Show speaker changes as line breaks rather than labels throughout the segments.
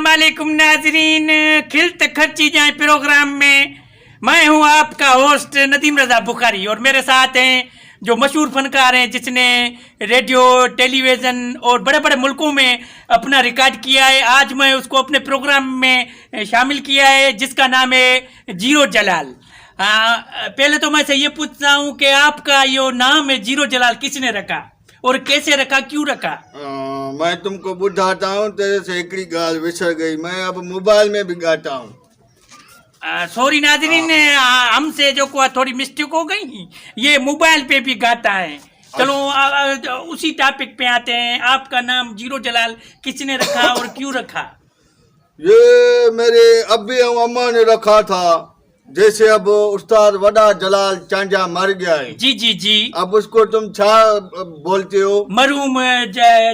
अस्सलाम वालेकुम नाजरीन, खिलत खर्ची जाए प्रोग्राम में मैं हूं आपका होस्ट नदीम रजा बुखारी और मेरे साथ हैं जो मशहूर फनकार हैं जिसने रेडियो टेलीविज़न और बड़े बड़े मुल्कों में अपना रिकॉर्ड किया है। आज मैं उसको अपने प्रोग्राम में शामिल किया है जिसका नाम है जीरो जलाल। पहले तो मैं से ये पूछता हूँ कि आपका ये नाम है जीरो जलाल किसने रखा और कैसे रखा, क्यों रखा?
मैं तुमको बुझाता हूँ, तेरे से एकड़ी गाल विसर गई। मैं अब मोबाइल में भी गाता हूँ।
सॉरी नाजरीन, हमसे जो को थोड़ी मिस्टेक हो गई, ये मोबाइल पे भी गाता है। चलो उसी टॉपिक पे आते हैं। आपका नाम जीरो जलाल किसने रखा और क्यों रखा?
ये मेरे अब्बी और अम्मा ने रखा था। जैसे अब उस्ताद वड़ा जलाल चांजा मर गया है।
जी जी जी।
अब उसको तुम छा बोलते हो?
मरहूम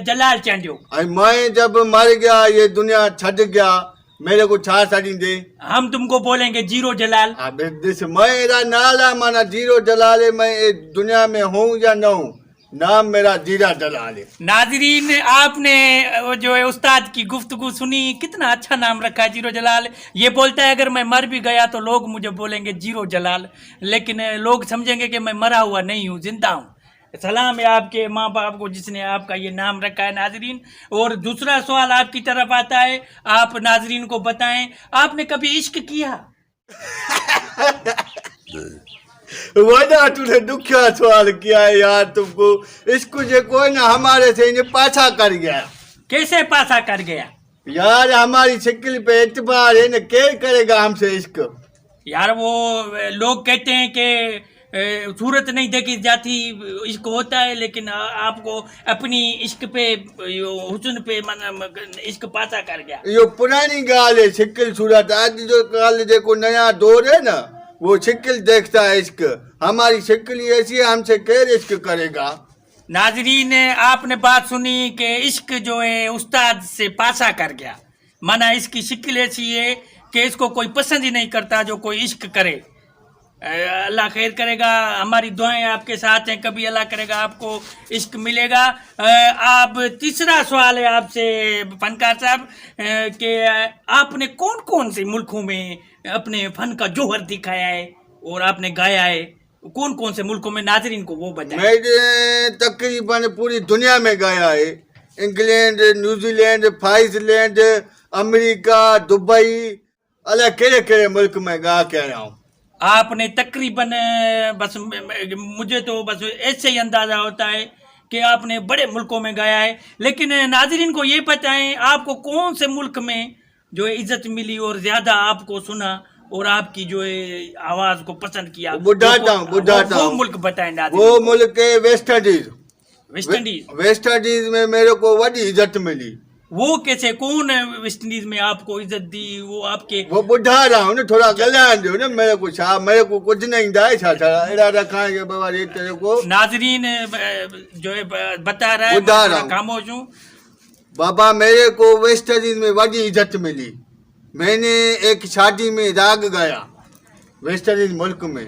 जलाल चांडियो।
मैं जब मर गया, ये दुनिया छट गया, मेरे को छा साड़ी दे।
हम तुमको बोलेंगे जीरो जलाल।
अब मेरा नाला माना जीरो जलाल है। मैं दुनिया में हूँ या न हूँ, नाम मेरा जीरा जलाल है।
नाजरीन, आपने जो है उस्ताद की गुफ्तगू सुनी, कितना अच्छा नाम रखा है जीरो जलाल। ये बोलता है अगर मैं मर भी गया तो लोग मुझे बोलेंगे जीरो जलाल, लेकिन लोग समझेंगे कि मैं मरा हुआ नहीं हूँ, जिंदा हूँ। सलाम है आपके माँ बाप को जिसने आपका ये नाम रखा है नाजरीन। और दूसरा सवाल आपकी तरफ आता है, आप नाजरीन को बताएं, आपने कभी इश्क किया?
वजह तूने दुखिया सवाल किया है यार। तुमको इसको जो कोई ना हमारे से इन्हें पाछा कर गया।
कैसे पाछा कर गया?
यार हमारी शक्ल पे एतबार है ना, क्या करेगा हमसे इश्क?
यार वो लोग कहते हैं कि सूरत नहीं देखी जाती इश्क होता है, लेकिन आपको अपनी इश्क पे हुस्न पे इश्क पाछा कर गया।
यो पुरानी गाल है, शक्ल सूरत। आज जो गाल देखो नया दौर है ना, वो शक्ल देखता है इश्क। हमारी शक्ल ही ऐसी है, हमसे कैसे इश्क करेगा?
नाजरीन, आपने बात सुनी कि इश्क जो है उस्ताद से पाछा कर गया। माना इसकी शक्ल ऐसी है कि इसको कोई पसंद ही नहीं करता जो कोई इश्क करे। अल्लाह खैर करेगा, हमारी दुआएं आपके साथ हैं। कभी अल्लाह करेगा आपको इश्क मिलेगा। आप तीसरा सवाल है आपसे फनकार साहब कि आपने कौन कौन से मुल्कों में अपने फन का जोहर दिखाया है और आपने गाया है? कौन कौन से मुल्कों में, नाजरीन को वो बताएं।
मैंने तकरीबन पूरी दुनिया में गाया है। इंग्लैंड, न्यूजीलैंड, फाइसलैंड, अमेरिका, दुबई, अल्लाह केड़े केड़े मुल्क में गा के आया हूँ।
आपने तकरीबन बस मुझे तो बस ऐसे ही अंदाज़ा होता है कि आपने बड़े मुल्कों में गाया है, लेकिन नाजरीन को ये बताएं आपको कौन से मुल्क में जो है इज्जत मिली और ज़्यादा आपको सुना और आपकी जो है आवाज़ को पसंद किया?
बुढ़ाता हूँ।
वो मुल्क बताएं नाजरीन।
वो मुल्क है West Indies.
West Indies.
West Indies में मेरे को बड़ी इज्जत मिली।
वो कैसे, कौन वेस्ट इंडीज में आपको इज्जत दी? वो आपके
वो बुढ़ा रहा हूँ ना, थोड़ा गला दो ना मेरे को। मेरे को कुछ नहीं दाए एड़ा रखाएंगे बाबा ये तेरे को।
नाजरीन जो है बता रहा है, खामोश हूँ।
बाबा मेरे को वेस्ट इंडीज में बड़ी इज्जत मिली। मैंने एक शादी में राग गाया वेस्ट इंडीज मुल्क में।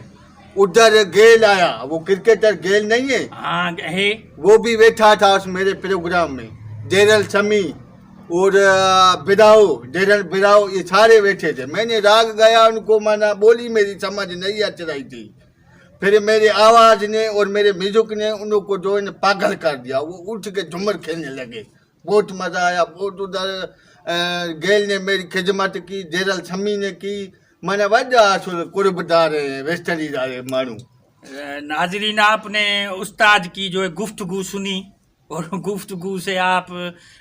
उधर गेल आया, वो क्रिकेटर गेल नहीं है?
हाँ है। वो
भी बैठा था उस मेरे प्रोग्राम में। डेरल शमी और डेरल बिराओ, ये सारे बैठे थे। मैंने राग गाया, उनको माना बोली मेरी समझ नहीं आ रही थी। फिर मेरी आवाज़ ने और मेरे म्यूजिक ने उनको जो है पागल कर दिया। वो उठ के झूमर खेलने लगे। बहुत मज़ा आया। बहुत उधर गेल ने मेरी खिदमत की, डेरल शमी ने की। मैंने वजह कुर्बदार वेस्ट इंडीज आए मानू।
नाजरीन, आपने उस्ताद की जो है गुफ्तगू सुनी और गुफ्तगू से आप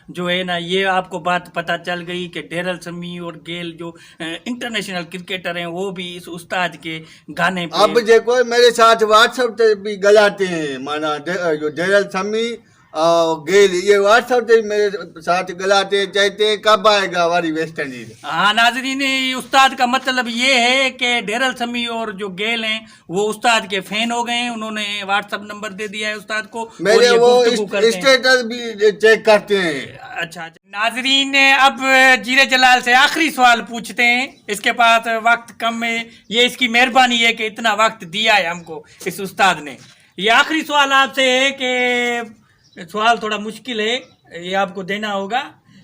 जो है ना, ये आपको बात पता चल गई कि डेरल शमी और गेल जो इंटरनेशनल क्रिकेटर हैं वो भी इस उस्ताद के गाने पे।
अब देखो मेरे साथ व्हाट्सएप पे भी गलाते हैं। माना जो डेरल शमी और गेल, ये व्हाट्सएप पे मेरे साथ गलाते, चाहते हैं कब आएगा हमारी वेस्ट इंडीज।
हाँ नाजरीन, उस्ताद का मतलब ये है कि डेरल शमी और जो गेल हैं वो उस्ताद के फैन हो गए हैं। उन्होंने व्हाट्सएप नंबर दे दिया है उस्ताद को,
मेरे वो स्टेटस भी चेक करते हैं।
अच्छा नाजरीन, अब जीरे जलाल से आखिरी सवाल पूछते हैं। इसके पास वक्त कम है, ये इसकी मेहरबानी है कि इतना वक्त दिया है हमको इस उस्ताद ने। ये आखिरी सवाल आपसे है कि सवाल थोड़ा मुश्किल है, ये आपको देना होगा।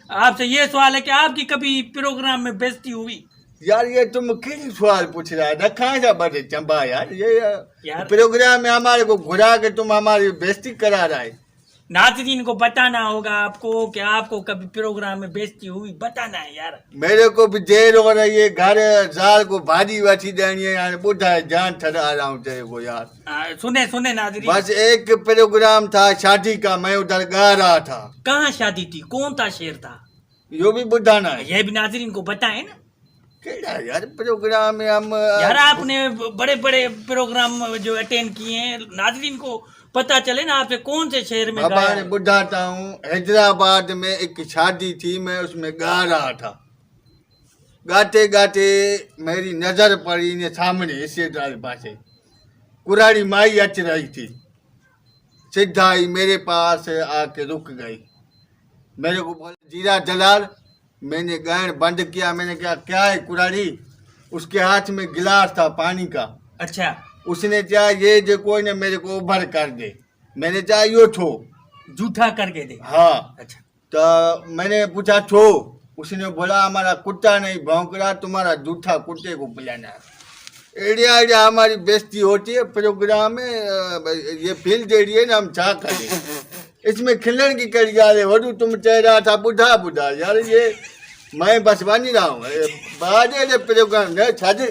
आपसे ये सवाल है कि आपकी कभी प्रोग्राम में बेइज्जती हुई?
यार ये तुम किस सवाल पूछ रहा है? रखा जा बड़े चंबा यार, ये
यार।
प्रोग्राम में हमारे को घुरा के तुम हमारी बेइज्जती करा रहा है।
नाज़रीन को बताना होगा आपको कि आपको कभी प्रोग्राम में बेइज्जती हुई, बताना है यार।
मेरे को भी देर हो रही है, घर साल को भाजी वठी देनी है यार, बुढ़ा है, जान ठहरा रहा हूँ तेरे को यार।
सुने सुने नाज़रीन,
बस एक प्रोग्राम था शादी का, मैं उधर गा रहा था।
कहाँ शादी थी, कौन था शेर था?
यो भी बुढ़ाना है।
ये भी नाज़रीन को बताएं ना
केड़ा यार प्रोग्राम में हम
यार। आपने बड़े बड़े प्रोग्राम जो अटेंड किए हैं, नाज़रीन को पता चले ना आपसे कौन से शहर में
बाबा
गाया
ने
है।
बुढ़ाता हूँ। हैदराबाद में एक शादी थी, मैं उसमें गा रहा था। गाते गाते मेरी नजर पड़ी ने सामने हिस्सेदार पासे कुराड़ी माई अच रही थी, सीधा ही मेरे पास आके रुक गई। मेरे को बोला जीरा जलाल। मैंने गायन बंद किया। मैंने कहा क्या है कुराड़ी? उसके हाथ में गिलास था पानी का।
अच्छा,
उसने चाहा ये जो कोई ने मेरे को उभर कर दे। मैंने चाहा यो छो।
जूठा करके दे।
हाँ,
अच्छा,
तो मैंने पूछा छो। उसने बोला हमारा कुत्ता नहीं भौंक रहा, तुम्हारा जूठा कुत्ते को पिलाना है। एरिया एरिया हमारी बेइज्जती होती है प्रोग्राम में। ये फील दे रही है ना, हम क्या करें? इसमें खिलने की कड़ी जा रहे हो। तुम कह रहा था बुढ़ा बुढ़ा यार, ये मैं बस बन रहा हूँ बाजे प्रोग्राम छाजे